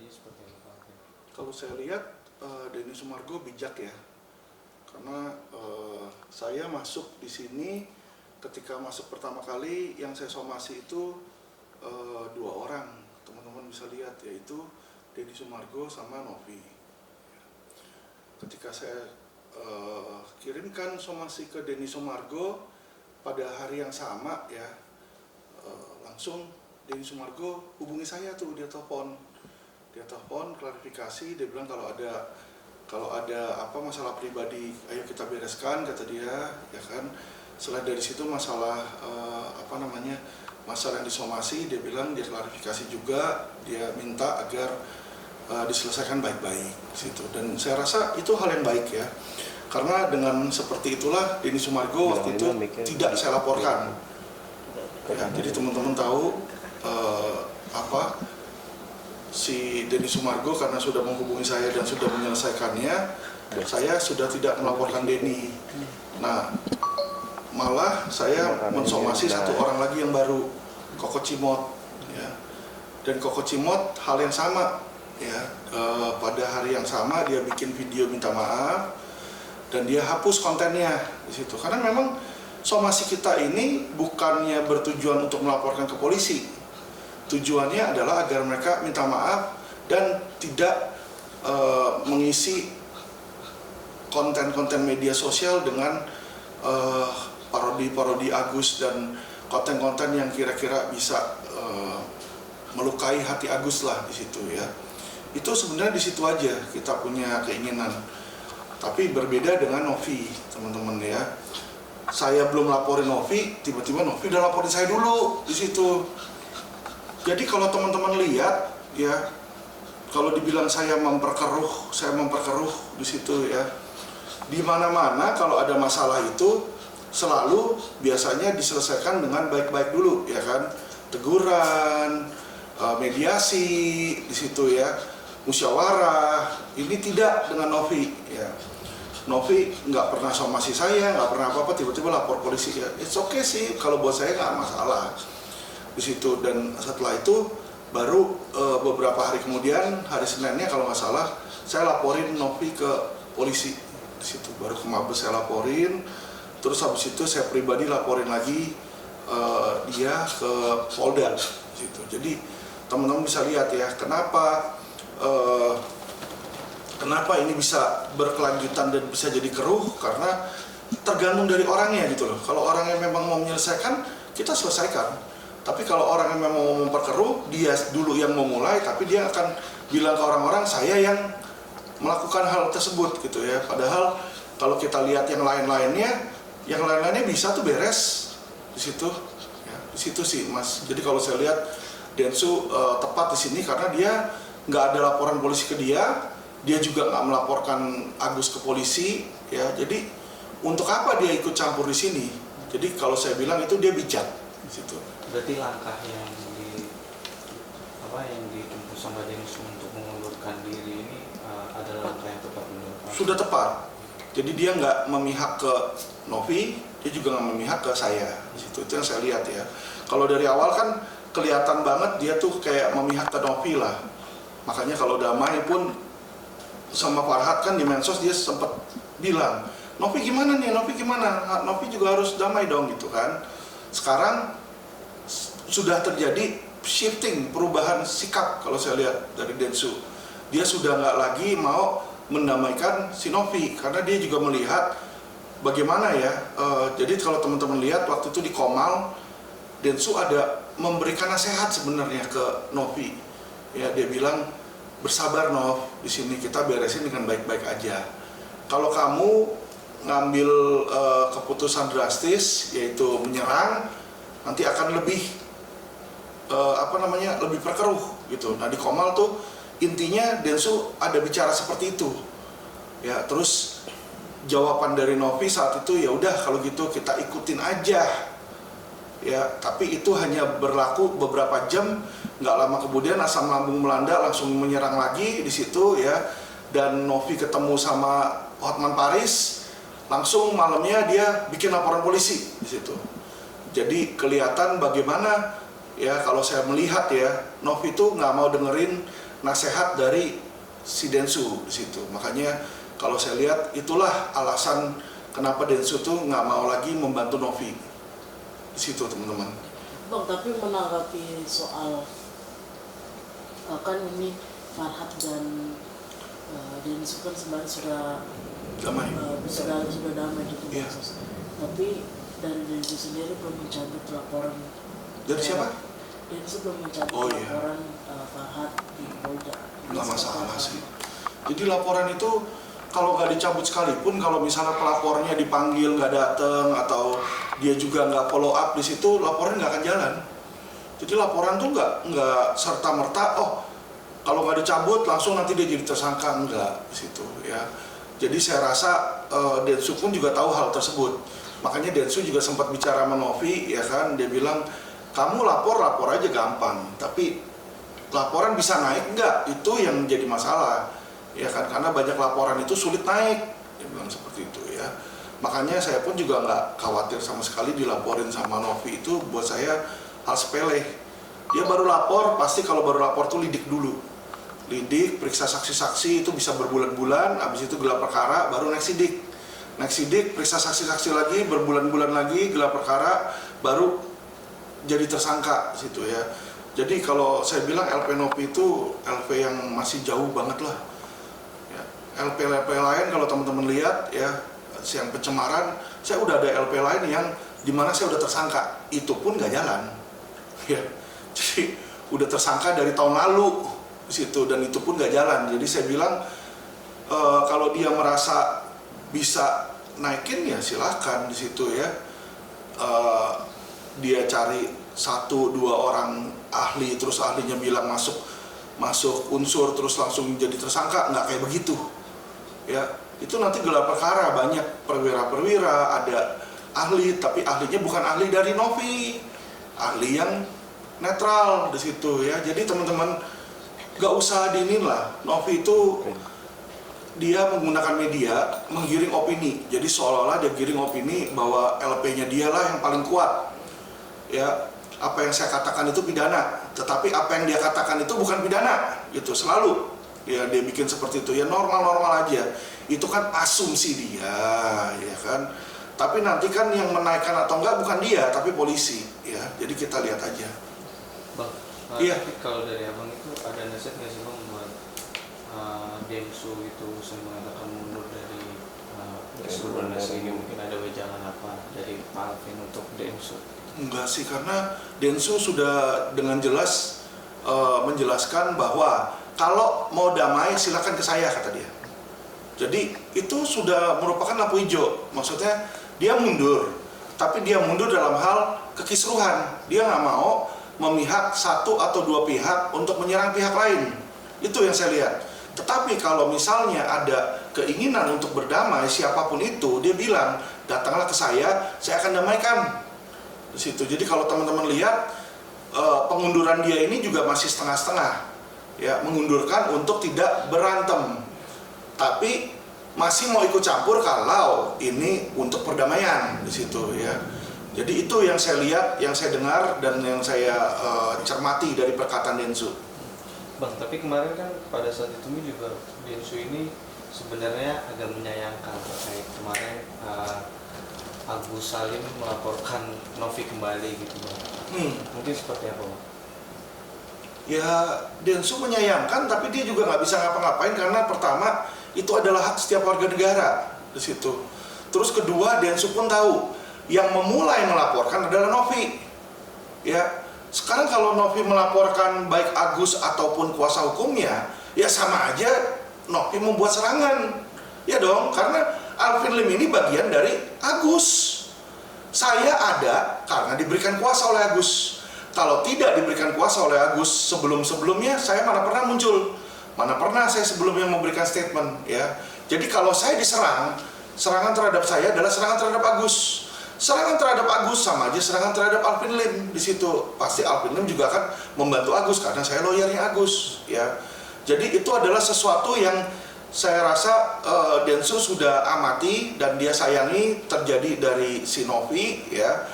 Jadi seperti apa? Kalau saya lihat Denny Sumargo bijak ya, karena saya masuk di sini ketika masuk pertama kali yang saya somasi itu 2 orang, teman-teman bisa lihat, yaitu Denny Sumargo sama Novi. Ketika saya kirimkan somasi ke Denny Sumargo pada hari yang sama ya, langsung Denny Sumargo hubungi saya tuh, dia telepon klarifikasi, dia bilang kalau ada apa masalah pribadi ayo kita bereskan, kata dia, ya kan. Selain dari situ masalah masalah yang disomasi, dia bilang dia klarifikasi juga, dia minta agar diselesaikan baik-baik situ. Dan saya rasa itu hal yang baik ya, karena dengan seperti itulah Denny Sumargo waktu itu tidak saya laporkan ya. Jadi teman-teman tahu si Denny Sumargo karena sudah menghubungi saya dan sudah menyelesaikannya, saya sudah tidak melaporkan Denny. Nah, malah saya mensomasi satu orang lagi yang baru, Koko Cimot ya. Dan Koko Cimot hal yang sama ya, pada hari yang sama dia bikin video minta maaf dan dia hapus kontennya di situ. Karena memang somasi kita ini bukannya bertujuan untuk melaporkan ke polisi. Tujuannya adalah agar mereka minta maaf dan tidak mengisi konten-konten media sosial dengan parodi-parodi Agus dan konten-konten yang kira-kira bisa melukai hati Agus lah di situ ya. Itu sebenarnya di situ aja kita punya keinginan. Tapi berbeda dengan Novi, teman-teman ya. Saya belum laporin Novi, tiba-tiba Novi udah laporin saya dulu di situ. Jadi kalau teman-teman lihat ya, kalau dibilang saya memperkeruh di situ ya. Di mana-mana kalau ada masalah itu selalu biasanya diselesaikan dengan baik-baik dulu ya kan. Teguran, mediasi di situ ya, musyawarah. Ini tidak dengan Novi ya. Novi nggak pernah somasi saya, nggak pernah apa-apa, tiba-tiba lapor polisi ya. It's okay sih, kalau buat saya nggak masalah di situ. Dan setelah itu baru beberapa hari kemudian, hari Seninnya kalau nggak salah, saya laporin Novi ke polisi di situ. Baru ke Mabes saya laporin, terus habis itu saya pribadi laporin lagi dia ke Polda di situ. Jadi teman-teman bisa lihat ya, kenapa ini bisa berkelanjutan dan bisa jadi keruh, karena tergantung dari orangnya gitu loh. Kalau orangnya memang mau menyelesaikan, kita selesaikan. Tapi kalau orang yang memang mau memperkeruh, dia dulu yang memulai, tapi dia akan bilang ke orang-orang, saya yang melakukan hal tersebut gitu ya. Padahal kalau kita lihat yang lain-lainnya bisa tuh beres di situ. Ya, di situ sih Mas. Jadi kalau saya lihat Densu tepat di sini karena dia nggak ada laporan polisi ke dia juga nggak melaporkan Agus ke polisi ya. Jadi untuk apa dia ikut campur di sini? Jadi kalau saya bilang itu dia bijak di situ. Berarti langkah yang ditempuh sama Denny untuk mengundurkan diri ini adalah langkah yang tepat menurut Pak? Sudah tepat. Jadi dia nggak memihak ke Novi, dia juga nggak memihak ke saya. Di situ itu yang saya lihat ya. Kalau dari awal kan kelihatan banget dia tuh kayak memihak ke Novi lah. Makanya kalau damai pun sama Farhad kan di medsos dia sempat bilang, Novi gimana nih, Novi gimana? Novi juga harus damai dong gitu kan. Sekarang sudah terjadi shifting, perubahan sikap kalau saya lihat dari Densu. Dia sudah nggak lagi mau mendamaikan si Novi karena dia juga melihat bagaimana ya. Jadi kalau teman-teman lihat waktu itu di Komal, Densu ada memberikan nasihat sebenarnya ke Novi. Ya dia bilang, bersabar Nov, di sini kita beresin dengan baik-baik aja. Kalau kamu ngambil keputusan drastis yaitu menyerang, nanti akan lebih lebih perkeruh gitu. Nah di Komal tuh intinya Densu ada bicara seperti itu ya. Terus jawaban dari Novi saat itu, ya udah kalau gitu kita ikutin aja ya. Tapi itu hanya berlaku beberapa jam, nggak lama kemudian asam lambung melanda, langsung menyerang lagi di situ ya. Dan Novi ketemu sama Hotman Paris, langsung malamnya dia bikin laporan polisi di situ. Jadi kelihatan bagaimana ya, kalau saya melihat ya, Novi itu nggak mau dengerin nasihat dari si Densu di situ. Makanya kalau saya lihat itulah alasan kenapa Densu tuh nggak mau lagi membantu Novi di situ, teman-teman. Bang, tapi menanggapi soal kan ini Farhad dan Densu kan sebenarnya sudah Damai. sudah damai gitu Iya. kasus. Tapi dari Densu sendiri belum mencabut laporan. Dari siapa? Densu belum mencabut Oh, iya. laporan Farhad di Polda. Nggak masalah sih. Jadi laporan itu kalau nggak dicabut sekalipun, kalau misalnya pelapornya dipanggil nggak datang atau dia juga nggak follow up di situ, laporan nggak akan jalan. Jadi laporan tuh nggak serta merta, oh kalau nggak dicabut langsung nanti dia jadi tersangka, enggak di situ ya. Jadi saya rasa Densu pun juga tahu hal tersebut. Makanya Densu juga sempat bicara sama Novi, ya kan, dia bilang kamu lapor aja gampang, tapi laporan bisa naik enggak, itu yang jadi masalah, ya kan, karena banyak laporan itu sulit naik, dia bilang seperti itu ya. Makanya saya pun juga nggak khawatir sama sekali dilaporin sama Novi, itu buat saya hal sepele. Dia baru lapor, pasti kalau baru lapor tuh lidik dulu, lidik, periksa saksi-saksi itu bisa berbulan-bulan, habis itu gelar perkara, baru naik sidik, periksa saksi-saksi lagi, berbulan-bulan lagi, gelar perkara, baru jadi tersangka situ ya. Jadi kalau saya bilang LP Novi itu LP yang masih jauh banget lah. Ya, LP lain kalau teman-teman lihat ya, yang pencemaran, saya udah ada LP lain yang dimana saya udah tersangka, itu pun nggak jalan. Ya, jadi udah tersangka dari tahun lalu di situ dan itu pun nggak jalan. Jadi saya bilang kalau dia merasa bisa naikin ya silahkan di situ ya. Dia cari 1-2 orang ahli, terus ahlinya bilang masuk unsur terus langsung jadi tersangka, nggak kayak begitu ya. Itu nanti gelar perkara, banyak perwira ada ahli, tapi ahlinya bukan ahli dari Novi, ahli yang netral di situ ya. Jadi teman-teman nggak usah diinin lah, Novi itu dia menggunakan media menggiring opini, jadi seolah-olah dia giring opini bahwa LP-nya dia lah yang paling kuat ya. Apa yang saya katakan itu pidana, tetapi apa yang dia katakan itu bukan pidana gitu, selalu ya dia bikin seperti itu ya. Normal aja, itu kan asumsi dia ya kan, tapi nanti kan yang menaikkan atau enggak bukan dia tapi polisi ya. Jadi kita lihat aja Bang. Iya. Tapi kalau dari abang itu ada nasihat nggak sih bang buat Densu itu mengatakan mundur dari subordinasi ini, mungkin ada wejangan apa dari Pak Alvin untuk Densu? Enggak sih, karena Densu sudah dengan jelas menjelaskan bahwa kalau mau damai silakan ke saya, kata dia. Jadi itu sudah merupakan lampu hijau, maksudnya dia mundur, tapi dia mundur dalam hal kekisruhan. Dia nggak mau memihak 1 atau 2 pihak untuk menyerang pihak lain. Itu yang saya lihat. Tetapi kalau misalnya ada keinginan untuk berdamai, siapapun itu, dia bilang datanglah ke saya akan damaikan di situ. Jadi kalau teman-teman lihat pengunduran dia ini juga masih setengah-setengah ya, mengundurkan untuk tidak berantem, tapi masih mau ikut campur kalau ini untuk perdamaian di situ ya. Jadi itu yang saya lihat, yang saya dengar dan yang saya cermati dari perkataan Densu. Bang, tapi kemarin kan pada saat itu juga Densu ini sebenarnya agak menyayangkan terkait kemarin Agus Salim melaporkan Novi kembali gitu bang. Mungkin seperti apa bang? Ya Densu menyayangkan, tapi dia juga nggak bisa ngapa-ngapain karena pertama itu adalah hak setiap warga negara di situ. Terus kedua, Densu pun tahu yang memulai melaporkan adalah Novi. Ya, sekarang kalau Novi melaporkan baik Agus ataupun kuasa hukumnya, ya sama aja Novi membuat serangan. Ya dong, karena Alvin Lim ini bagian dari Agus. Saya ada karena diberikan kuasa oleh Agus. Kalau tidak diberikan kuasa oleh Agus sebelum-sebelumnya, saya mana pernah muncul, mana pernah saya sebelumnya memberikan statement ya. Jadi kalau saya diserang, serangan terhadap saya adalah serangan terhadap Agus. Serangan terhadap Agus sama aja serangan terhadap Alvin Lim di situ. Pasti Alvin Lim juga akan membantu Agus karena saya lawyernya Agus ya. Jadi itu adalah sesuatu yang saya rasa Densu sudah amati dan dia sayangi terjadi dari si Novi ya.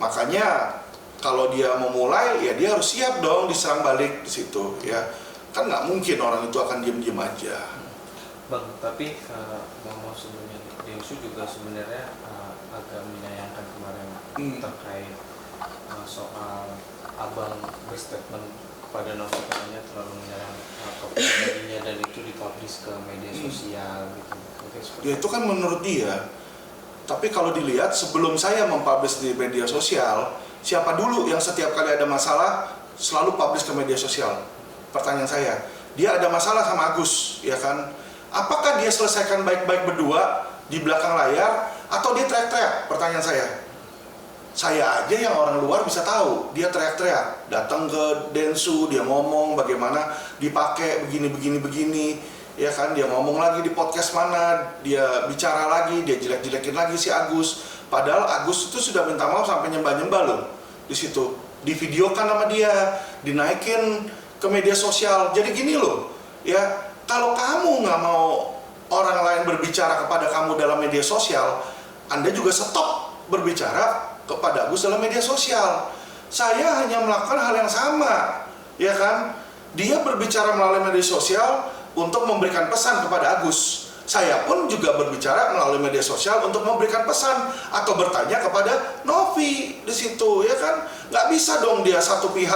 Makanya kalau dia memulai ya dia harus siap dong diserang balik di situ ya. Kan nggak mungkin orang itu akan diam-diam aja. Bang, tapi mau sebelumnya nih, Densu juga sebenarnya agak menyayangkan kemarin terkait soal abang berstatement pada Novi katanya terlalu menyerang kepribadiannya dan itu dipublish ke media sosial gitu. Mungkin seperti Ya itu kan menurut dia. Tapi kalau dilihat sebelum saya mempublish di media sosial, siapa dulu yang setiap kali ada masalah selalu publish ke media sosial? Pertanyaan saya, dia ada masalah sama Agus, ya kan? Apakah dia selesaikan baik-baik berdua di belakang layar atau dia teriak-teriak? Pertanyaan saya aja yang orang luar bisa tahu, dia teriak-teriak, datang ke Densu, dia ngomong bagaimana dipakai begini, ya kan? Dia ngomong lagi di podcast mana, dia bicara lagi, dia jelek-jelekin lagi si Agus. Padahal Agus itu sudah minta maaf sampai nyembah-nyembah loh di situ, divideokan sama dia, dinaikin ke media sosial. Jadi gini loh, ya kalau kamu nggak mau orang lain berbicara kepada kamu dalam media sosial, Anda juga stop berbicara kepada Agus dalam media sosial. Saya hanya melakukan hal yang sama, ya kan? Dia berbicara melalui media sosial untuk memberikan pesan kepada Agus. Saya pun juga berbicara melalui media sosial untuk memberikan pesan atau bertanya kepada Novi di situ, ya kan? Nggak bisa dong dia satu pihak